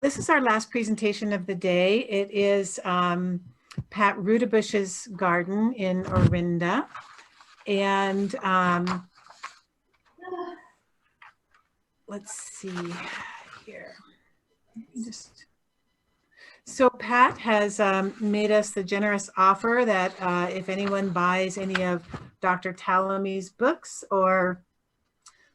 This is our last presentation of the day. It is Pat Rudebusch's garden in Orinda. And let's see here. So Pat has made us the generous offer that if anyone buys any of Dr. Talamy's books or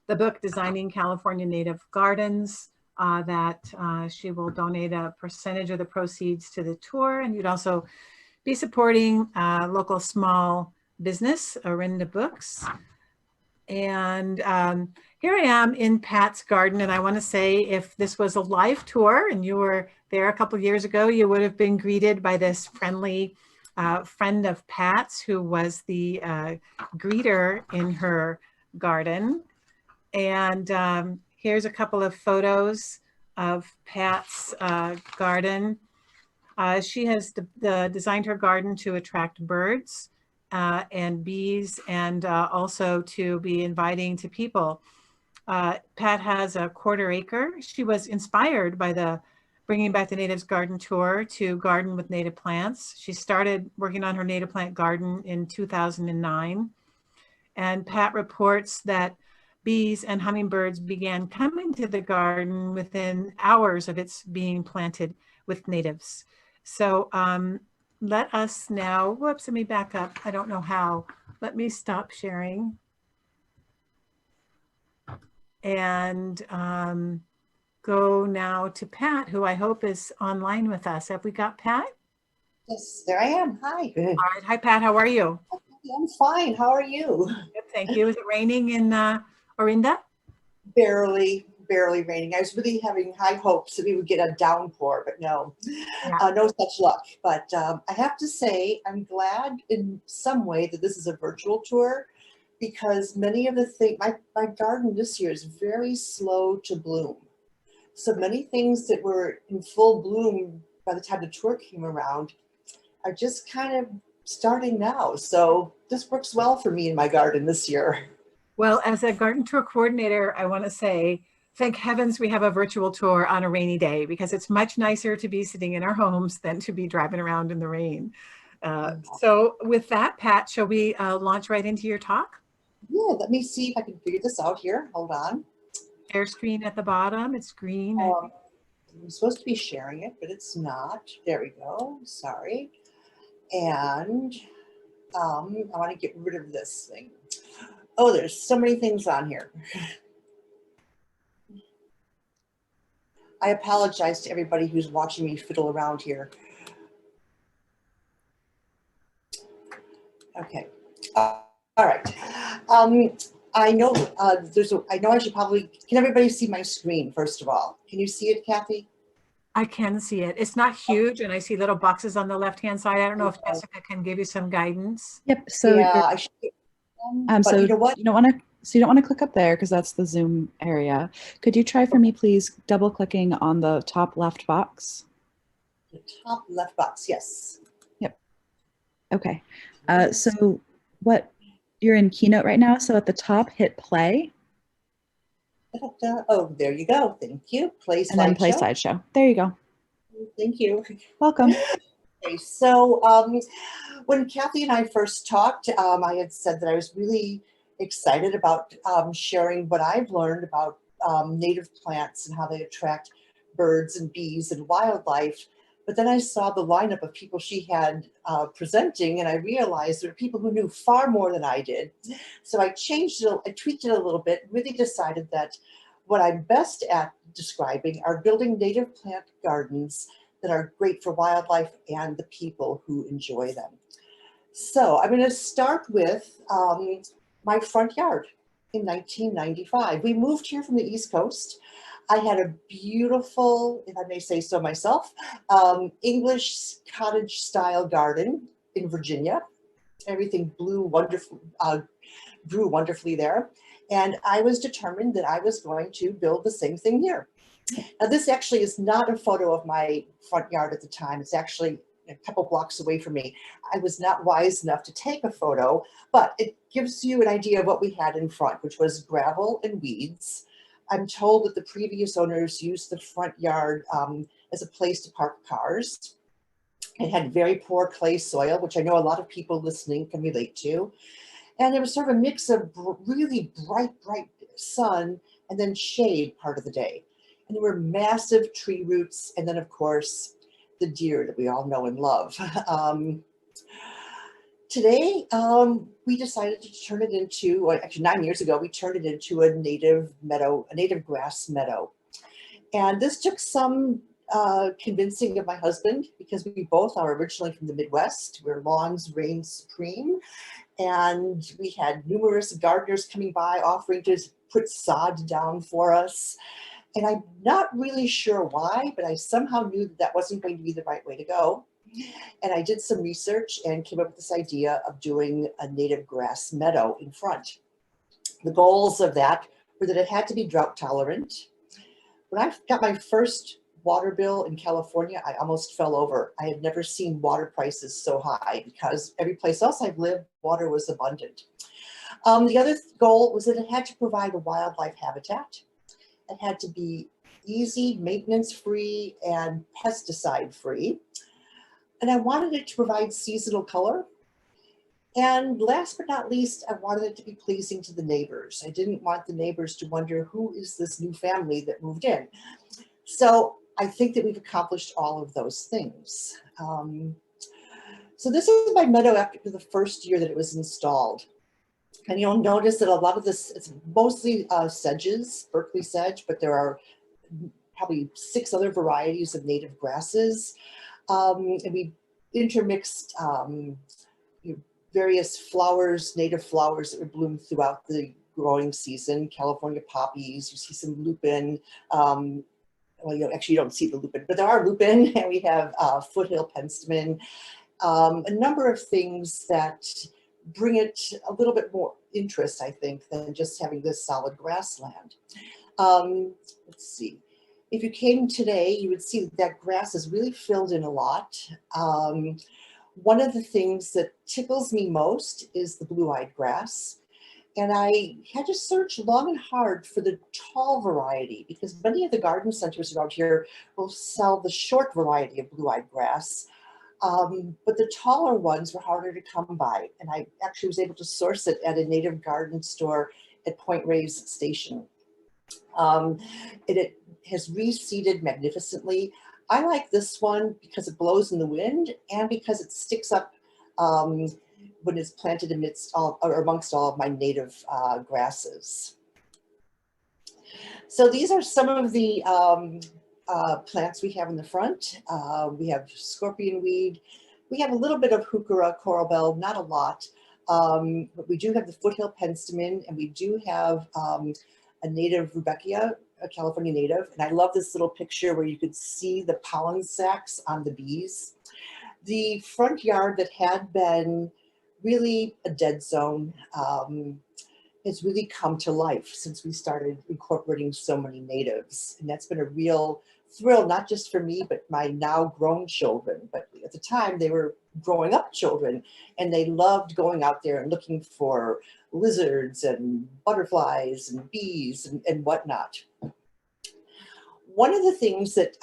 the book Designing California Native Gardens, that she will donate a percentage of the proceeds to the tour. And you'd also be supporting local small business, Orinda Books. And here I am in Pat's garden. And I want to say, if this was a live tour and you were there a couple of years ago, you would have been greeted by this friendly friend of Pat's who was the greeter in her garden. And here's a couple of photos of Pat's garden. She has designed her garden to attract birds and bees, and also to be inviting to people. Pat has a 1/4 acre. She was inspired by the Bringing Back the Natives Garden Tour to garden with native plants. She started working on her native plant garden in 2009. And Pat reports that bees and hummingbirds began coming to the garden within hours of its being planted with natives. So let us now, whoops, let me back up. I don't know how. Let me stop sharing. And go now to Pat, who I hope is online with us. Have we got Pat? Yes, there I am. Hi. All right. Hi, Pat. How are you? I'm fine. How are you? Good, thank you. Is it raining in Orinda? Barely raining. I was really having high hopes that we would get a downpour, but no, Yeah. no such luck. But I have to say, I'm glad in some way that this is a virtual tour, because many of the things, my garden this year is very slow to bloom. So many things that were in full bloom by the time the tour came around are just kind of starting now. So this works well for me in my garden this year. Well, as a garden tour coordinator, I want to say, thank heavens we have a virtual tour on a rainy day, because it's much nicer to be sitting in our homes than to be driving around in the rain. So with that, Pat, shall we launch right into your talk? Yeah, let me see if I can figure this out here. Hold on. Share screen at the bottom. It's green. I'm supposed to be sharing it, but it's not. There we go. Sorry. And I want to get rid of this thing. Oh, there's so many things on here. I apologize to everybody who's watching me fiddle around here. Okay. All right. I know I know I should probably, can everybody see my screen first of all? Can you see it, Kathy? I can see it. It's not huge, and I see little boxes on the left-hand side. I don't know if Jessica can give you some guidance. Yep. So yeah, I should. So you know what? You don't want to. So you don't want to click up there because that's the Zoom area. Could you try for me, please, double clicking on the top left box? The top left box, yes. Yep. Okay. So what you're in Keynote right now. So at the top, hit play. Oh, there you go. Thank you. Play slideshow. And then play slideshow. There you go. Thank you. Welcome. Okay, so when Kathy and I first talked, I had said that I was really excited about sharing what I've learned about native plants and how they attract birds and bees and wildlife. But then I saw the lineup of people she had presenting, and I realized there were people who knew far more than I did. So I changed it, I tweaked it a little bit, really decided that what I'm best at describing are building native plant gardens that are great for wildlife and the people who enjoy them. So I'm going to start with my front yard in 1995. We moved here from the East Coast. I had a beautiful, if I may say so myself, English cottage style garden in Virginia. Everything grew wonderfully there. And I was determined that I was going to build the same thing here. Now, this actually is not a photo of my front yard at the time. It's actually a couple blocks away from me. I was not wise enough to take a photo, but it gives you an idea of what we had in front, which was gravel and weeds. I'm told that the previous owners used the front yard as a place to park cars. It had very poor clay soil, which I know a lot of people listening can relate to. And there was sort of a mix of really bright sun and then shade part of the day. And there were massive tree roots. And then, of course, the deer that we all know and love. Today, we decided to turn it into, or actually 9 years ago, we turned it into a native meadow, a native grass meadow. And this took some convincing of my husband, because we both are originally from the Midwest, where lawns reign supreme. And we had numerous gardeners coming by offering to put sod down for us. And I'm not really sure why, but I somehow knew that that wasn't going to be the right way to go. And I did some research and came up with this idea of doing a native grass meadow in front. The goals of that were that it had to be drought tolerant. When I got my first water bill in California, I almost fell over. I had never seen water prices so high, because every place else I've lived, water was abundant. The other goal was that it had to provide a wildlife habitat. It had to be easy, maintenance-free, and pesticide-free. And I wanted it to provide seasonal color. And last but not least, I wanted it to be pleasing to the neighbors. I didn't want the neighbors to wonder, who is this new family that moved in? So I think that we've accomplished all of those things. So this is my meadow after the first year that it was installed. And you'll notice that a lot of this, it's mostly sedges, Berkeley sedge, but there are probably 6 other varieties of native grasses. And we intermixed various flowers, native flowers that would bloom throughout the growing season. California poppies, you see some lupin. Well, actually you don't see the lupin, but there are lupin, and we have foothill penstemon. A number of things that bring it a little bit more interest, I think, than just having this solid grassland. Let's see. If you came today, you would see that grass is really filled in a lot. One of the things that tickles me most is the blue-eyed grass. And I had to search long and hard for the tall variety, because many of the garden centers around here will sell the short variety of blue-eyed grass. But the taller ones were harder to come by. And I actually was able to source it at a native garden store at Point Reyes Station. It has reseeded magnificently. I like this one because it blows in the wind, and because it sticks up when it's planted amongst all of my native grasses. So these are some of the plants we have in the front. We have scorpion weed. We have a little bit of heuchera, coral bell, not a lot. But we do have the foothill penstemon, and we do have a native Rudbeckia, a California native. And I love this little picture where you could see the pollen sacs on the bees. The front yard that had been really a dead zone has really come to life since we started incorporating so many natives. And that's been a real thrill, not just for me, but my now grown children. But at the time they were growing up children, and they loved going out there and looking for lizards and butterflies and bees and whatnot. One of the things that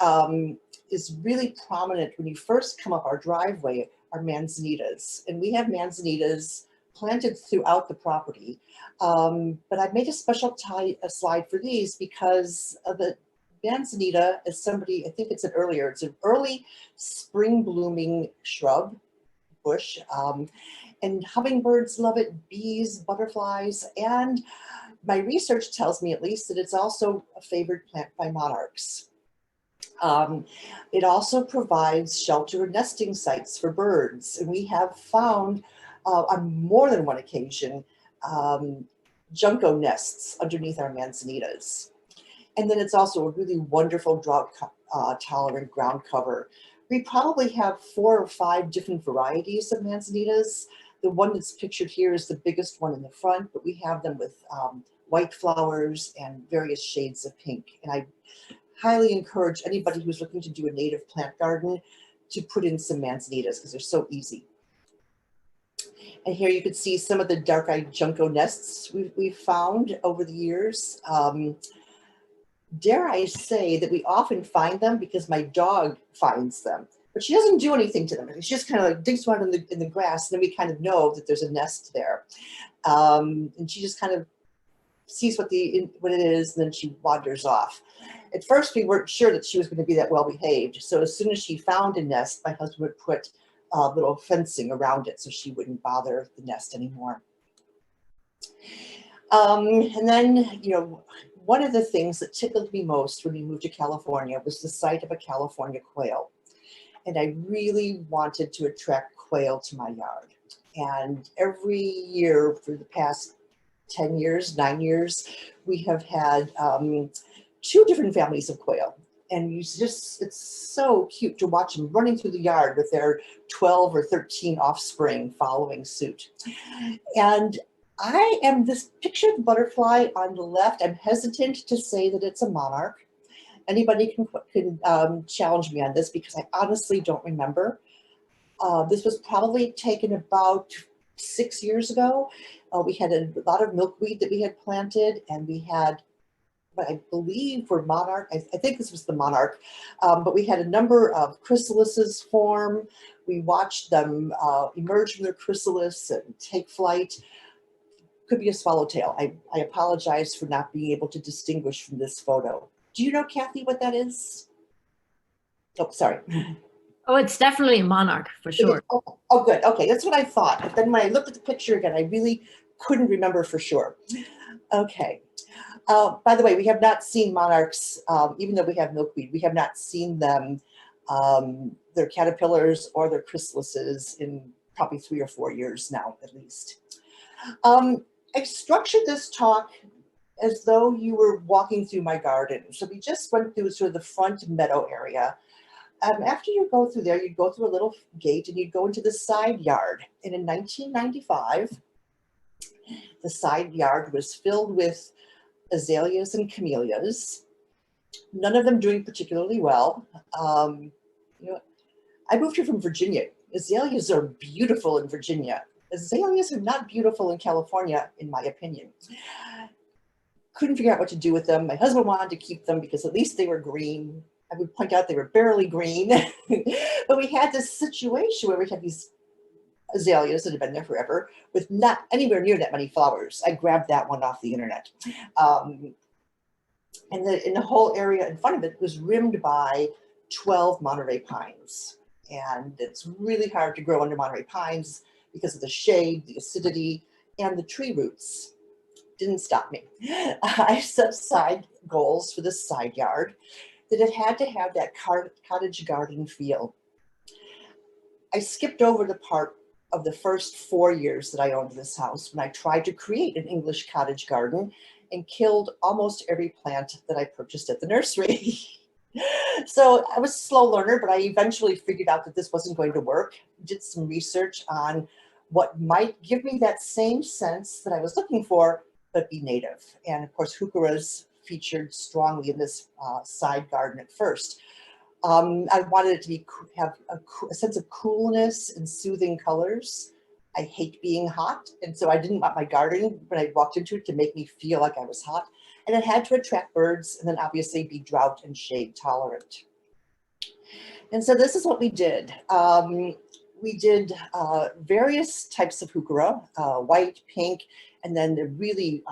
is really prominent when you first come up our driveway are manzanitas. And we have manzanitas planted throughout the property. But I made a special slide for these because of the manzanita, as somebody, I think it said earlier, it's an early spring blooming shrub, bush. And hummingbirds love it, bees, butterflies, and my research tells me, at least, that it's also a favored plant by monarchs. It also provides shelter and nesting sites for birds. And we have found on more than one occasion junco nests underneath our manzanitas. And then it's also a really wonderful drought tolerant ground cover. We probably have 4 or 5 different varieties of manzanitas. The one that's pictured here is the biggest one in the front, but we have them with white flowers and various shades of pink. And I highly encourage anybody who's looking to do a native plant garden to put in some manzanitas because they're so easy. And here you can see some of the dark-eyed junco nests we've found over the years. dare I say that we often find them because my dog finds them. But she doesn't do anything to them. She just kind of like digs around in the grass, and then we kind of know that there's a nest there. And she just kind of sees what it is, and then she wanders off. At first, we weren't sure that she was going to be that well behaved. So as soon as she found a nest, my husband would put little fencing around it so she wouldn't bother the nest anymore. And then, you know, one of the things that tickled me most when we moved to California was the sight of a California quail. And I really wanted to attract quail to my yard. And every year for the past 10 years, 9 years, we have had 2 different families of quail. And it's so cute to watch them running through the yard with their 12 or 13 offspring following suit. And I am this pictured butterfly on the left. I'm hesitant to say that it's a monarch. Anybody can challenge me on this because I honestly don't remember. This was probably taken about 6 years ago. We had a lot of milkweed that we had planted, and we had what I believe were monarch. I think this was the monarch, but we had a number of chrysalises form. We watched them emerge from their chrysalis and take flight. Could be a swallowtail. I apologize for not being able to distinguish from this photo. Do you know, Kathy, what that is? Oh, sorry. Oh, it's definitely a monarch for sure. Oh, good. Okay, that's what I thought. But then when I looked at the picture again, I really couldn't remember for sure. Okay. By the way, we have not seen monarchs, even though we have milkweed, we have not seen them, their caterpillars or their chrysalises in probably 3 or 4 years now, at least. I structured this talk as though you were walking through my garden. So we just went through sort of the front meadow area. After you go through there, you'd go through a little gate and you'd go into the side yard. And in 1995, the side yard was filled with azaleas and camellias, none of them doing particularly well. You know, I moved here from Virginia. Azaleas are beautiful in Virginia. Azaleas are not beautiful in California, in my opinion. Couldn't figure out what to do with them. My husband wanted to keep them because at least they were green. I would point out they were barely green. But we had this situation where we had these azaleas that had been there forever with not anywhere near that many flowers. I grabbed that one off the internet. And the whole area in front of it was rimmed by 12 Monterey pines. And it's really hard to grow under Monterey pines because of the shade, the acidity, and the tree roots. Didn't stop me. I set aside goals for this side yard that it had to have that cottage garden feel. I skipped over the part of the first 4 years that I owned this house when I tried to create an English cottage garden and killed almost every plant that I purchased at the nursery. So I was a slow learner, but I eventually figured out that this wasn't going to work. Did some research on what might give me that same sense that I was looking for, but be native. And of course, heucheras featured strongly in this side garden at first. I wanted it to have a sense of coolness and soothing colors. I hate being hot, and so I didn't want my garden, when I walked into it, to make me feel like I was hot. And it had to attract birds and then obviously be drought and shade tolerant. And so this is what we did. We did various types of heuchera, white, pink, and then the really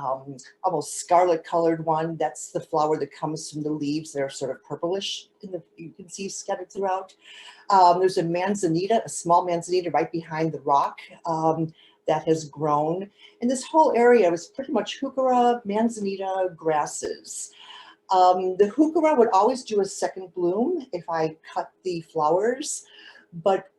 almost scarlet colored one. That's the flower that comes from the leaves. They're sort of purplish, you can see scattered throughout. There's a manzanita, a small manzanita right behind the rock that has grown. And this whole area was pretty much heuchera, manzanita, grasses. The heuchera would always do a second bloom if I cut the flowers, but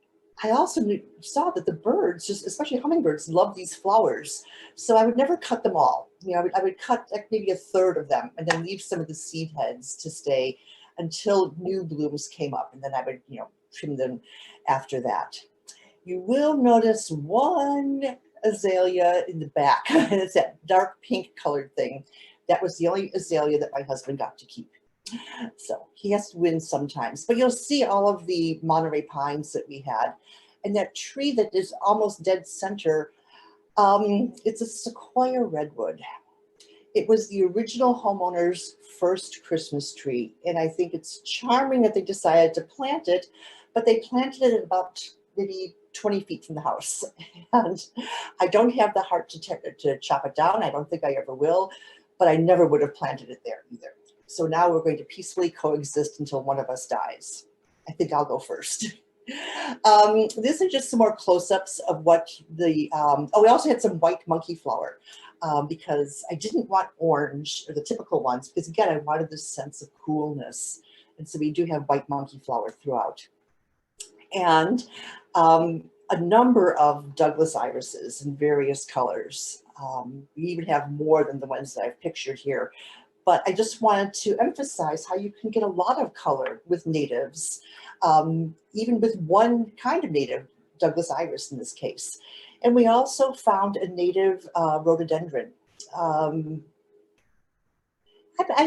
I also saw that the birds, just especially hummingbirds, love these flowers. So I would never cut them all. You know, I would cut like maybe a third of them and then leave some of the seed heads to stay until new blooms came up. And then I would, you know, trim them after that. You will notice one azalea in the back. And it's that dark pink colored thing. That was the only azalea that my husband got to keep. So he has to win sometimes, but you'll see all of the Monterey pines that we had. And that tree that is almost dead center, it's a sequoia redwood. It was the original homeowner's first Christmas tree, and I think it's charming that they decided to plant it, but they planted it at about maybe 20 feet from the house. And I don't have the heart to chop it down. I don't think I ever will, but I never would have planted it there either. So now we're going to peacefully coexist until one of us dies. I think I'll go first. These are just some more close-ups of what the, we also had some white monkey flower because I didn't want orange or the typical ones, because again, I wanted this sense of coolness. And so we do have white monkey flower throughout. And a number of Douglas irises in various colors. We even have more than the ones that I've pictured here. But I just wanted to emphasize how you can get a lot of color with natives, even with one kind of native, Douglas iris in this case. And we also found a native rhododendron. I'm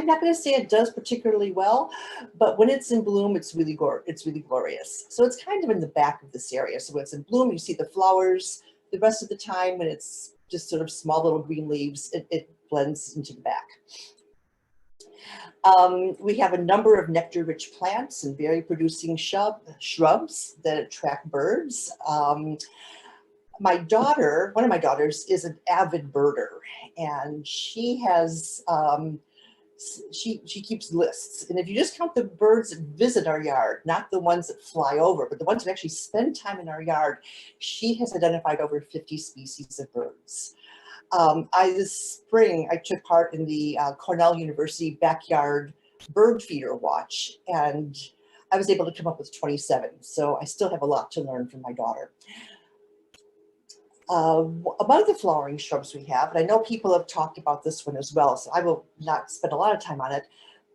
not going to say it does particularly well, but when it's in bloom, it's really glorious. So it's kind of in the back of this area. So when it's in bloom, you see the flowers. The rest of the time, when it's just sort of small little green leaves, it blends into the back. We have a number of nectar-rich plants and berry-producing shrubs that attract birds. My daughter, one of my daughters, is an avid birder, and she has she keeps lists. And if you just count the birds that visit our yard, not the ones that fly over, but the ones that actually spend time in our yard, she has identified over 50 species of birds. This spring, I took part in the Cornell University Backyard Bird Feeder Watch, and I was able to come up with 27. So I still have a lot to learn from my daughter. Among the flowering shrubs we have, and I know people have talked about this one as well, so I will not spend a lot of time on it,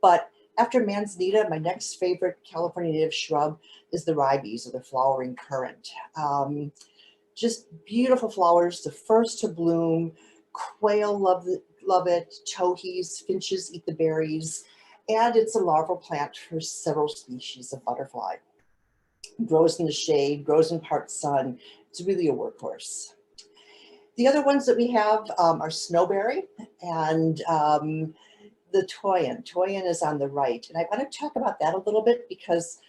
but after manzanita, my next favorite California native shrub is the ribes, or the flowering currant. Just beautiful flowers, the first to bloom. Quail love it, towhees, finches eat the berries, and it's a larval plant for several species of butterfly. It grows in the shade, grows in part sun. It's really a workhorse. The other ones that we have are snowberry and the toyon. Toyon is on the right, and I want to talk about that a little bit because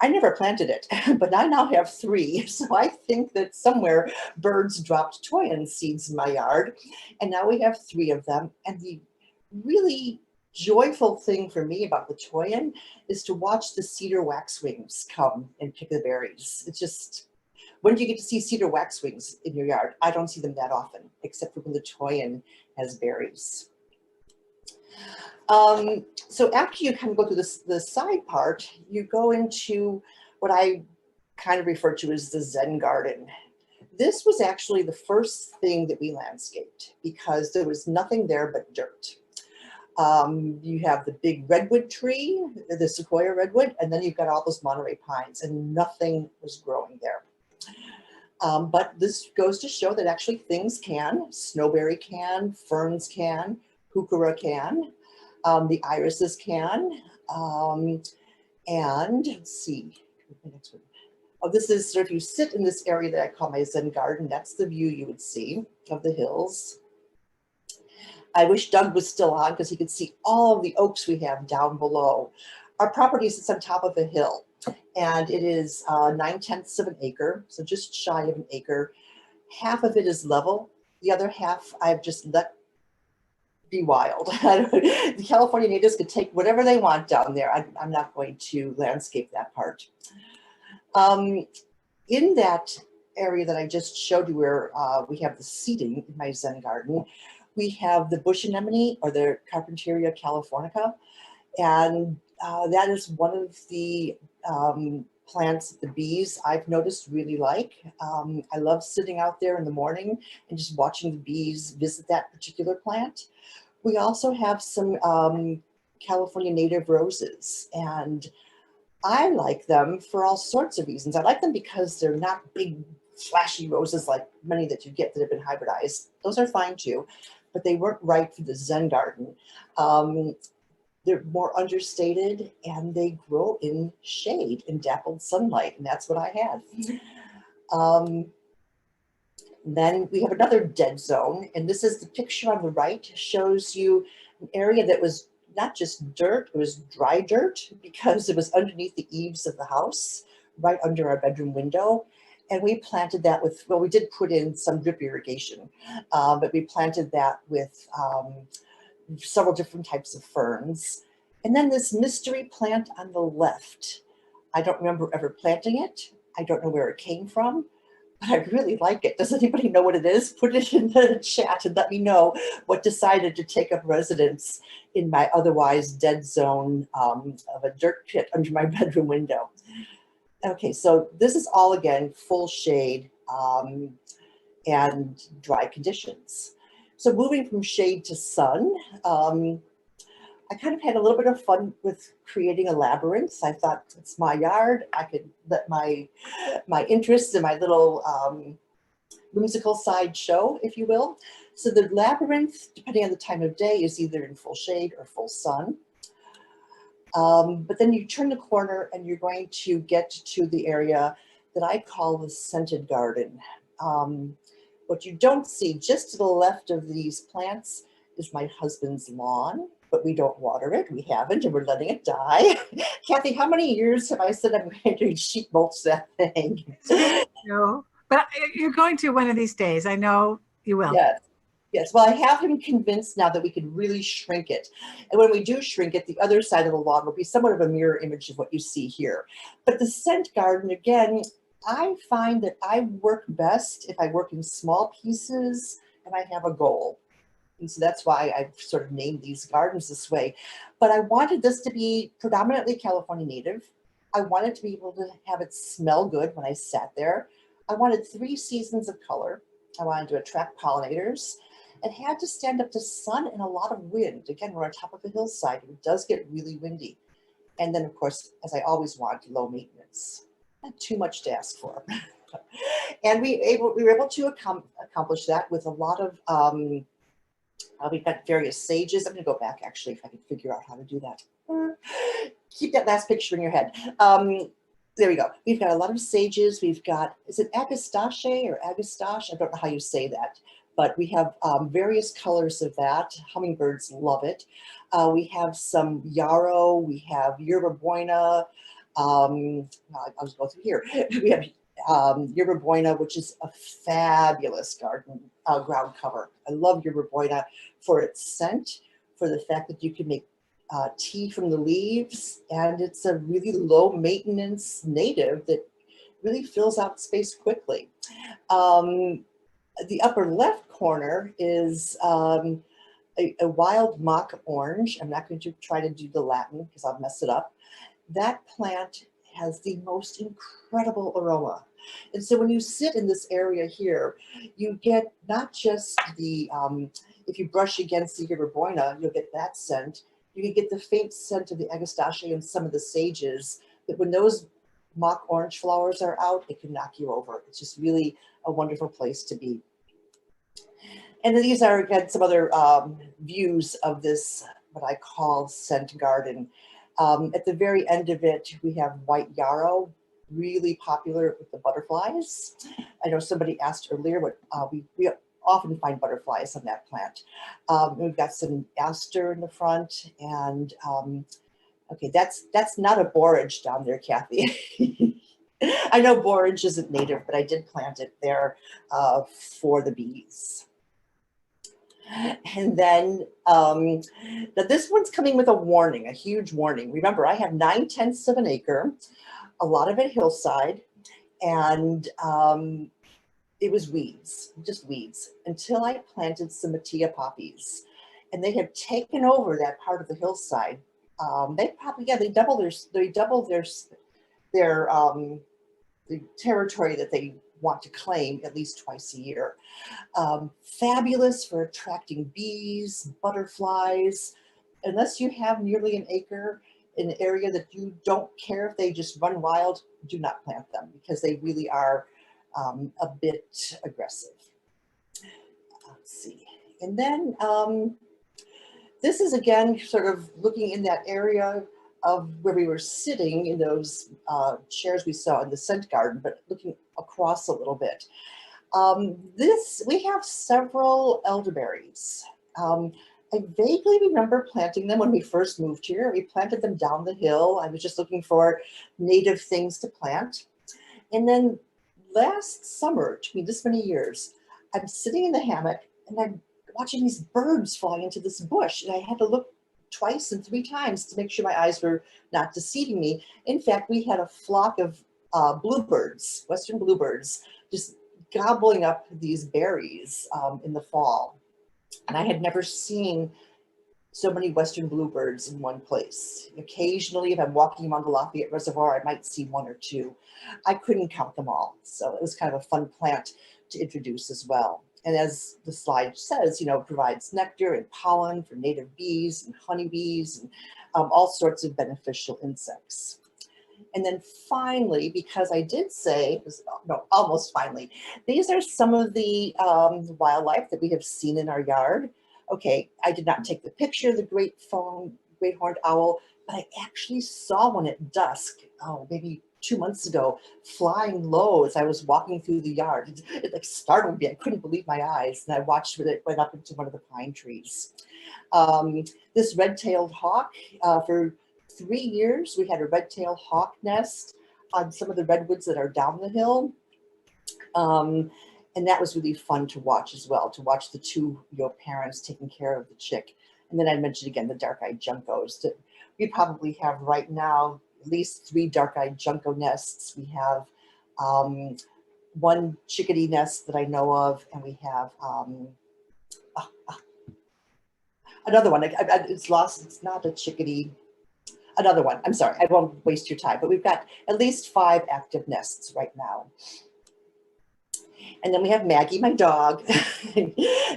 I never planted it, but I now have 3. So I think that somewhere birds dropped toyon seeds in my yard, and now we have 3 of them. And the really joyful thing for me about the toyon is to watch the cedar waxwings come and pick the berries. It's just, when do you get to see cedar waxwings in your yard? I don't see them that often, except for when the toyon has berries. So after you kind of go through the side part, you go into what I kind of refer to as the Zen garden. This was actually the first thing that we landscaped because there was nothing there but dirt. You have the big redwood tree, the sequoia redwood, and then you've got all those Monterey pines, and nothing was growing there. But this goes to show that actually things can. Snowberry can, ferns can, heuchera can. The irises can, and let's see, the next one. Oh, this is, so if you sit in this area that I call my Zen garden, that's the view you would see of the hills. I wish Doug was still on because he could see all of the oaks we have down below. Our property sits on top of a hill, and it is 9/10 of an acre, so just shy of an acre. Half of it is level. The other half I've just let be wild. The California natives could take whatever they want down there. I'm not going to landscape that part. In that area that I just showed you where we have the seating in my Zen garden, we have the bush anemone, or the Carpentaria californica, and that is one of the plants that the bees I've noticed really like. I love sitting out there in the morning and just watching the bees visit that particular plant. We also have some California native roses, and I like them for all sorts of reasons. I like them because they're not big, flashy roses like many that you get that have been hybridized. Those are fine too, but they weren't right for the Zen garden. They're more understated, and they grow in shade and dappled sunlight, and that's what I had. Then we have another dead zone, and this is the picture on the right, shows you an area that was not just dirt, it was dry dirt because it was underneath the eaves of the house, right under our bedroom window. And we planted that with, well, we did put in some drip irrigation, but we planted that with several different types of ferns. And then this mystery plant on the left. I don't remember ever planting it. I don't know where it came from, but I really like it. Does anybody know what it is? Put it in the chat and let me know what decided to take up residence in my otherwise dead zone of a dirt pit under my bedroom window. Okay, so this is all, again, full shade and dry conditions. So moving from shade to sun, I kind of had a little bit of fun with creating a labyrinth. I thought, it's my yard. I could let my interests and my little whimsical side show, if you will. So the labyrinth, depending on the time of day, is either in full shade or full sun. But then you turn the corner and you're going to get to the area that I call the scented garden. What you don't see just to the left of these plants is my husband's lawn, but we don't water it. We haven't, and we're letting it die. Kathy, how many years have I said I'm going to sheet mulch that thing? No, but you're going to one of these days. I know you will. Yes. Yes, well, I have him convinced now that we could really shrink it. And when we do shrink it, the other side of the lawn will be somewhat of a mirror image of what you see here. But the scent garden, again, I find that I work best if I work in small pieces and I have a goal. And so that's why I've sort of named these gardens this way. But I wanted this to be predominantly California native. I wanted to be able to have it smell good when I sat there. I wanted 3 seasons of color. I wanted to attract pollinators. It had to stand up to sun and a lot of wind. Again, we're on top of a hillside. It does get really windy. And then, of course, as I always want, low maintenance. Not too much to ask for. And we were able to accomplish that with a lot of, we've got various sages. I'm going to go back, actually, if I can figure out how to do that. Keep that last picture in your head. There we go. We've got a lot of sages. We've got, is it agastache or agastache? I don't know how you say that. But we have various colors of that. Hummingbirds love it. We have some yarrow. We have yerba buena. I'll just go through here. We have yerba buena, which is a fabulous garden ground cover. I love yerba buena for its scent, for the fact that you can make tea from the leaves, and it's a really low maintenance native that really fills out space quickly. The upper left corner is a wild mock orange. I'm not going to try to do the Latin because I'll mess it up. That plant has the most incredible aroma. And so when you sit in this area here, you get not just the, if you brush against the yerba buena, you'll get that scent. You can get the faint scent of the agastache and some of the sages, that when those mock orange flowers are out, it can knock you over. It's just really a wonderful place to be. And these are, again, some other views of this, what I call scent garden. At the very end of it, we have white yarrow, really popular with the butterflies. I know somebody asked earlier, but we often find butterflies on that plant. We've got some aster in the front, and okay, that's not a borage down there, Kathy. I know borage isn't native, but I did plant it there for the bees. And then this one's coming with a warning, a huge warning. Remember, I have 9/10 of an acre, a lot of it hillside, and it was weeds, just weeds, until I planted some Matia poppies. And they have taken over that part of the hillside. They probably, yeah, they double their the territory that they want to claim at least twice a year. Fabulous for attracting bees, butterflies. Unless you have nearly an acre in an area that you don't care if they just run wild, do not plant them, because they really are a bit aggressive. Let's see. And then this is, again, sort of looking in that area of where we were sitting in those chairs we saw in the scent garden, but looking across a little bit. We have several elderberries. I vaguely remember planting them when we first moved here. We planted them down the hill. I was just looking for native things to plant. And then last summer, it took me this many years, I'm sitting in the hammock and I'm watching these birds fly into this bush. And I had to look twice and three times to make sure my eyes were not deceiving me. In fact, we had a flock of bluebirds, Western bluebirds, just gobbling up these berries in the fall. And I had never seen so many Western bluebirds in one place. Occasionally, if I'm walking around the Lafayette Reservoir, I might see one or two. I couldn't count them all. So it was kind of a fun plant to introduce as well. And as the slide says, it provides nectar and pollen for native bees and honeybees and all sorts of beneficial insects. And then finally, because I did say, no, almost finally, these are some of the wildlife that we have seen in our yard. Okay, I did not take the picture of the great horned owl, but I actually saw one at dusk, maybe 2 months ago, flying low as I was walking through the yard. It like startled me. I couldn't believe my eyes. And I watched when it went up into one of the pine trees. This red-tailed hawk, for 3 years, we had a red-tailed hawk nest on some of the redwoods that are down the hill. And that was really fun to watch as well, to watch the two parents taking care of the chick. And then I mentioned again the dark-eyed juncos. We probably have right now at least 3 dark-eyed junco nests. We have 1 chickadee nest that I know of, and we have another one. It's lost. It's not a chickadee. Another one. I'm sorry. I won't waste your time. But we've got at least 5 active nests right now. And then we have Maggie, my dog.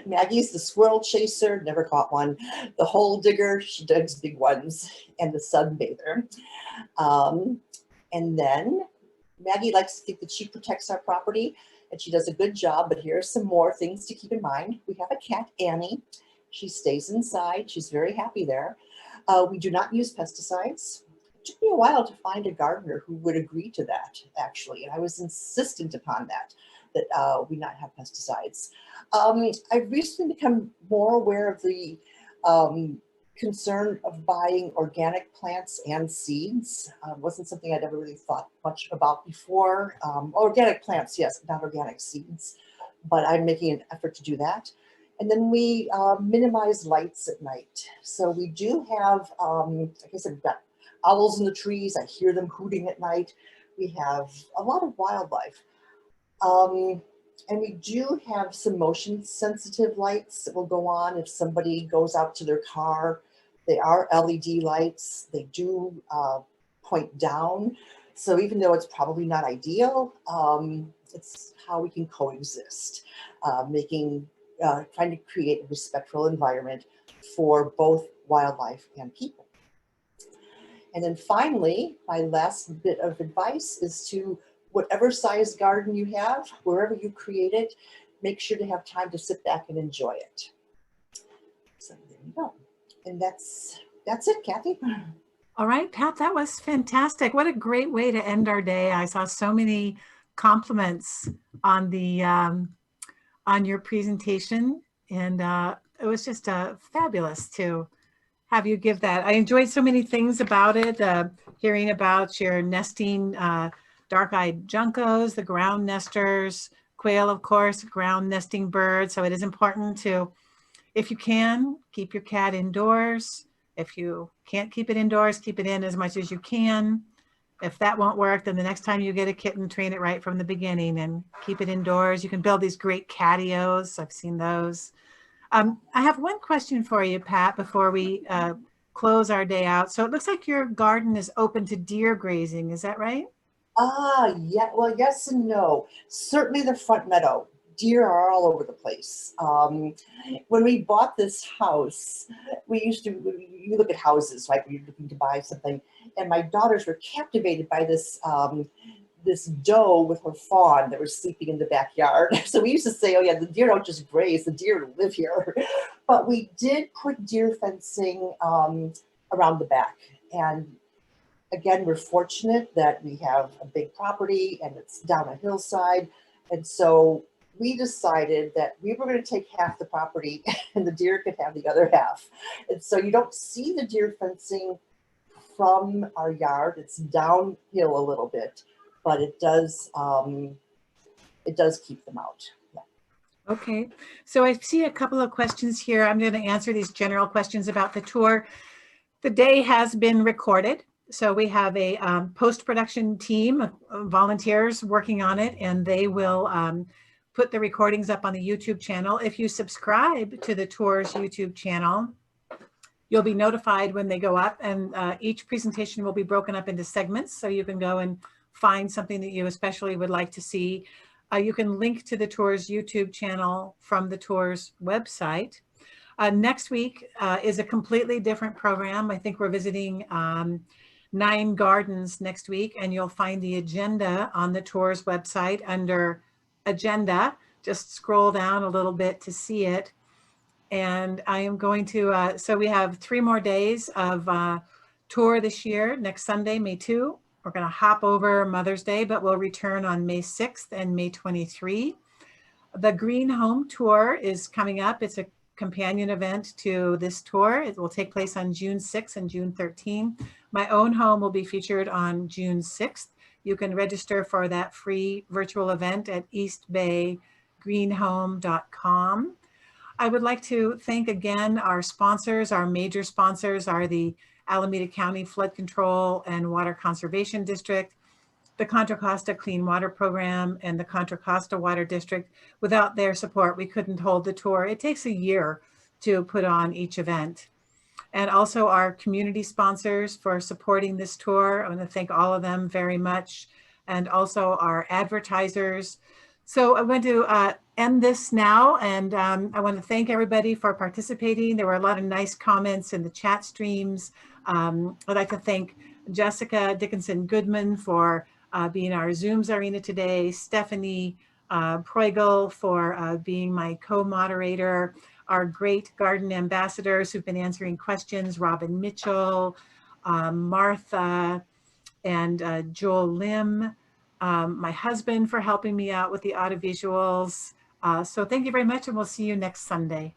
Maggie's the squirrel chaser, never caught one. The hole digger, she digs big ones. And the sunbather. And then Maggie likes to think that she protects our property, and she does a good job, but here are some more things to keep in mind. We have a cat, Annie. She stays inside. She's very happy there. We do not use pesticides. It took me a while to find a gardener who would agree to that, actually, and I was insistent upon that we not have pesticides. I've recently become more aware of the concern of buying organic plants and seeds. Wasn't something I'd ever really thought much about before. Organic plants, yes, not organic seeds, but I'm making an effort to do that. And then we minimize lights at night. So we do have, like I said, we've got owls in the trees. I hear them hooting at night. We have a lot of wildlife. And we do have some motion sensitive lights that will go on if somebody goes out to their car. They are LED lights. They do point down. So even though it's probably not ideal, it's how we can coexist, trying to create a respectful environment for both wildlife and people. And then finally, my last bit of advice is to whatever size garden you have, wherever you create it, make sure to have time to sit back and enjoy it. So there you go. And that's it, Kathy. All right, Pat, that was fantastic. What a great way to end our day. I saw so many compliments on the on your presentation, and it was just fabulous to have you give that. I enjoyed so many things about it, hearing about your nesting dark-eyed juncos, the ground nesters, quail, of course, ground nesting birds. So it is important to, if you can, keep your cat indoors. If you can't keep it indoors, keep it in as much as you can. If that won't work, then the next time you get a kitten, train it right from the beginning and keep it indoors. You can build these great catios. I've seen those. I have one question for you, Pat, before we close our day out. So it looks like your garden is open to deer grazing. Is that right? Yeah, well, yes and no. Certainly the front meadow. Deer are all over the place. When we bought this house, you look at houses, right? When you're looking to buy something, and my daughters were captivated by this this doe with her fawn that were sleeping in the backyard. So we used to say, oh yeah, the deer don't just graze, the deer live here. But we did put deer fencing around the back. And again, we're fortunate that we have a big property and it's down a hillside. And so we decided that we were going to take half the property and the deer could have the other half. And so you don't see the deer fencing from our yard. It's downhill a little bit, but it does keep them out. Yeah. Okay, so I see a couple of questions here. I'm going to answer these general questions about the tour. The day has been recorded. So we have a post-production team of volunteers working on it, and they will put the recordings up on the YouTube channel. If you subscribe to the tour's YouTube channel, you'll be notified when they go up, and each presentation will be broken up into segments, so you can go and find something that you especially would like to see. You can link to the tour's YouTube channel from the tour's website. Next week is a completely different program. I think we're visiting 9 gardens next week, and you'll find the agenda on the tour's website under agenda. Just scroll down a little bit to see it. And I am going to, so we have 3 more days of tour this year. Next Sunday, May 2, we're going to hop over Mother's Day, but we'll return on May 6th and May 23. The Green Home Tour is coming up. It's a companion event to this tour. It will take place on June 6th and June 13. My own home will be featured on June 6th. You can register for that free virtual event at eastbaygreenhome.com. I would like to thank again our sponsors. Our major sponsors are the Alameda County Flood Control and Water Conservation District, the Contra Costa Clean Water Program, and the Contra Costa Water District. Without their support, we couldn't hold the tour. It takes a year to put on each event. And also our community sponsors for supporting this tour. I want to thank all of them very much. And also our advertisers. So I'm going to end this now, and I want to thank everybody for participating. There were a lot of nice comments in the chat streams. I'd like to thank Jessica Dickinson Goodman for being our Zoom Czarina today, Stephanie Preugel for being my co-moderator, our great garden ambassadors who've been answering questions, Robin Mitchell, Martha, and Joel Lim, my husband for helping me out with the audiovisuals. So thank you very much, and we'll see you next Sunday.